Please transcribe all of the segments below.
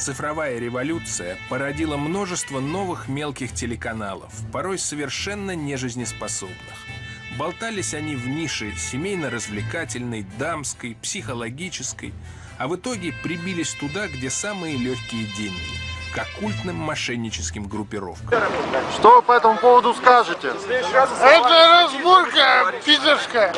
Цифровая революция породила множество новых мелких телеканалов, порой совершенно нежизнеспособных. Болтались они в нише семейно-развлекательной, дамской, психологической, а в итоге прибились туда, где самые легкие деньги – к оккультным мошенническим группировкам. Что вы по этому поводу скажете? Это разборка пидорская.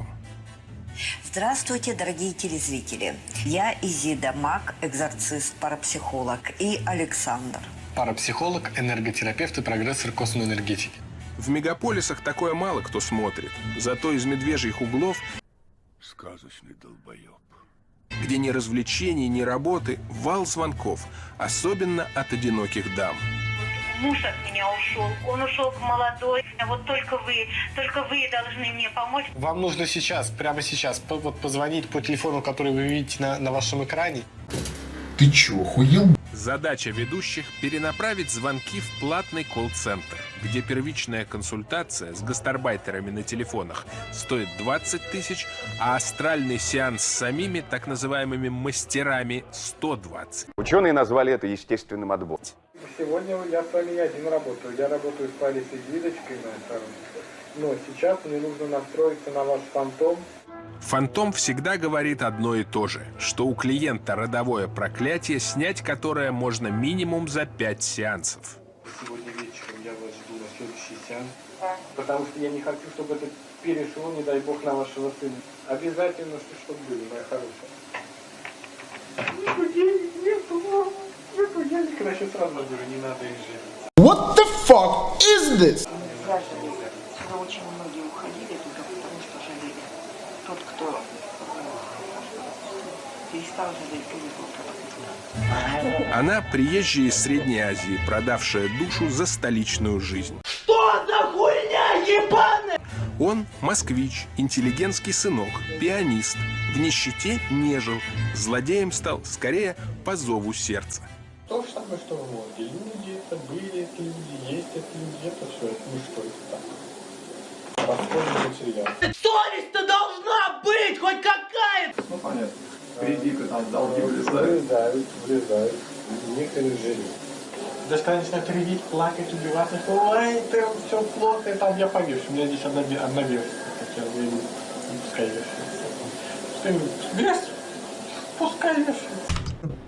Здравствуйте, дорогие телезрители. Я Изида Мак, экзорцист, парапсихолог, и Александр. Парапсихолог, энерготерапевт и прогрессор косвенной энергетики. В мегаполисах такое мало кто смотрит, зато из медвежьих углов сказочный долбоеб. Где ни развлечений, ни работы, вал звонков, особенно от одиноких дам. Муж от меня ушел, он ушел к молодой. Вот только вы должны мне помочь. Вам нужно сейчас, прямо сейчас, позвонить по телефону, который вы видите на вашем экране. Ты чё, охуел? Задача ведущих – перенаправить звонки в платный колл-центр, где первичная консультация с гастарбайтерами на телефонах стоит 20 тысяч, а астральный сеанс с самими так называемыми мастерами – 120. Ученые назвали это естественным отбором. Сегодня я с вами не один работаю. Я работаю с Ларисой Гидочкой, но сейчас мне нужно настроиться на ваш фантом. Фантом всегда говорит одно и то же, что у клиента родовое проклятие, снять которое можно минимум за 5 сеансов. Сегодня вечером я вас жду на следующий сеанс, потому что я не хочу, чтобы это перешло, не дай бог, на вашего сына. Обязательно, чтобы были, моя хорошая. Нету денег, иначе сразу говорю, не надо их жить. What the fuck is this? Я жалею. Сюда очень многие уходили только потому, что жалели. Тот, кто перестал жалеть, перестал. Она приезжая из Средней Азии, продавшая душу за столичную жизнь. Что за хуйня ебаная? Он москвич, интеллигентский сынок, пианист. В нищете не жил, злодеем стал скорее по зову сердца. То же самое, что в мозге. Люди это были, это люди, есть это люди, это все, это не что это так. Расходный материал. Совесть-то должна быть хоть какая-то! Ну понятно. Кредиты там, долги влезают. Влезают. Некоторые жалеют. Даже когда начинают кредит, плакать, убиваться, что ой, ты все плохо, и там я повешу. У меня здесь одна версия, как я говорю, не пускай вешается. Что им версия? Пускай вешается.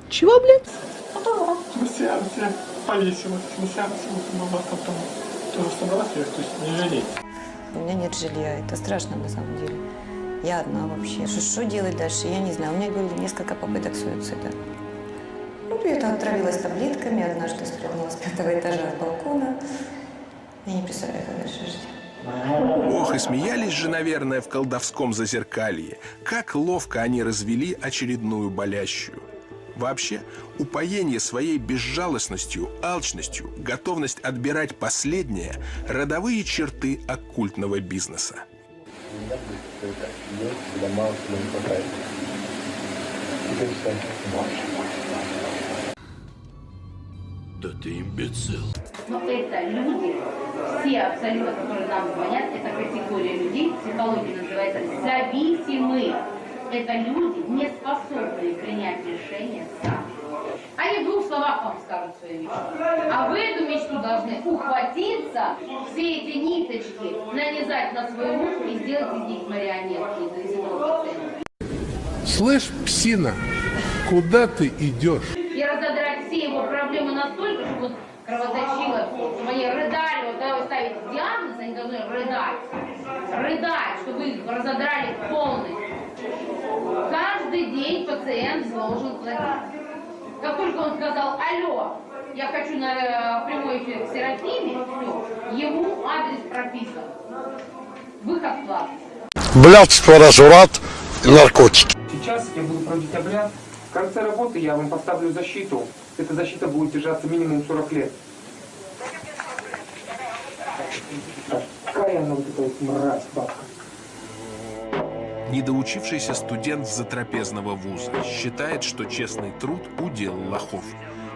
Чего, блядь? Потом на сеансе повесилась, на сеансе потом тоже собралась, то есть не жалеть. У меня нет жилья, это страшно на самом деле. Я одна вообще. Что делать дальше, я не знаю. У меня было несколько попыток суицида. Ну, я там отравилась таблетками, однажды спрыгнула с 5-го этажа с балкона. Я не представляю, как дальше жить. Ох, и смеялись же, наверное, в колдовском зазеркалье. Как ловко они развели очередную болящую. Вообще, упоение своей безжалостностью, алчностью, готовность отбирать последнее – родовые черты оккультного бизнеса. Да ты имбецил. Но это люди, все абсолютно, которые нам звонят, это категория людей, в психологии называется зависимые. Это люди, не способные принять решение сами. Они в 2 словах вам скажут свою мечту. А вы эту мечту должны ухватиться, все эти ниточки нанизать на свою руку и сделать из них марионетки. Слышь, псина, куда ты идешь? И разодрать все его проблемы настолько, чтобы он кровоточило, чтобы они рыдали, вот когда вы ставите диагноз, они должны рыдать. Рыдать, чтобы их разодрали полностью. Каждый день пациент должен платить. Как только он сказал: алло, я хочу на прямой эфир к Серафиме, все, ему адрес прописан. Выход платный. Блядство, разврат, наркотики. Сейчас я буду проводить обряд. В конце работы я вам поставлю защиту. Эта защита будет держаться минимум 40 лет. Какая она вот эта вот мразь, бабка. Недоучившийся студент затрапезного вуза считает, что честный труд – удел лохов.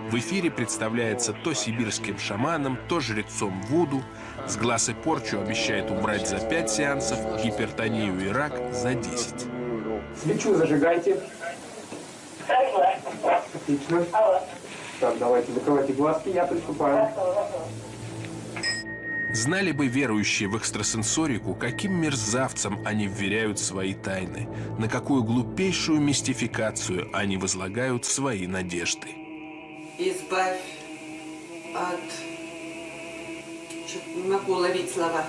В эфире представляется то сибирским шаманом, то жрецом Вуду. С глаз и порчу обещает убрать за 5 сеансов, гипертонию и рак за 10. Свечу зажигайте. Отлично. Так, давайте, закрывайте глазки, я приступаю. Знали бы верующие в экстрасенсорику, каким мерзавцам они вверяют свои тайны, на какую глупейшую мистификацию они возлагают свои надежды. Избавь от... Чё-то не могу ловить слова.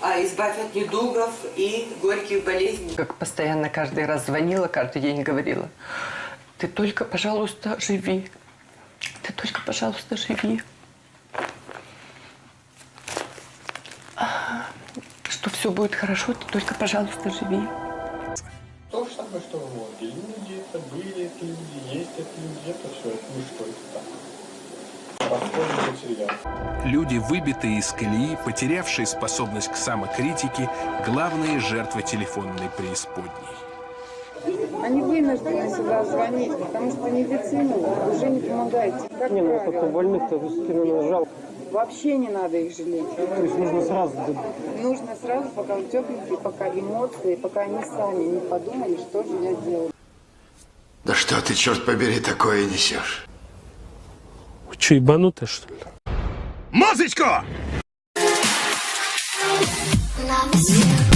Избавь от недугов и горьких болезней. Как постоянно каждый раз звонила, каждый день говорила: ты только, пожалуйста, живи. Ты только, пожалуйста, живи. Что все будет хорошо, ты только, пожалуйста, живи. То же самое, что в морге. Люди это были, это люди, есть это люди, это все, это не что это так. Расходный материал. Люди, выбитые из колеи, потерявшие способность к самокритике, главные жертвы телефонной преисподней. Они вынуждены сюда звонить, потому что медицина уже не помогает. Как не, ну как-то больных-то жалко. Вообще не надо их жалеть. То есть нужно сразу? Нужно сразу, пока он тепленький, пока эмоции, пока они сами не подумали, что же я делаю. Да что ты, черт побери, такое несешь? Вы что, ебанутые, что ли? Музычку! Love is real.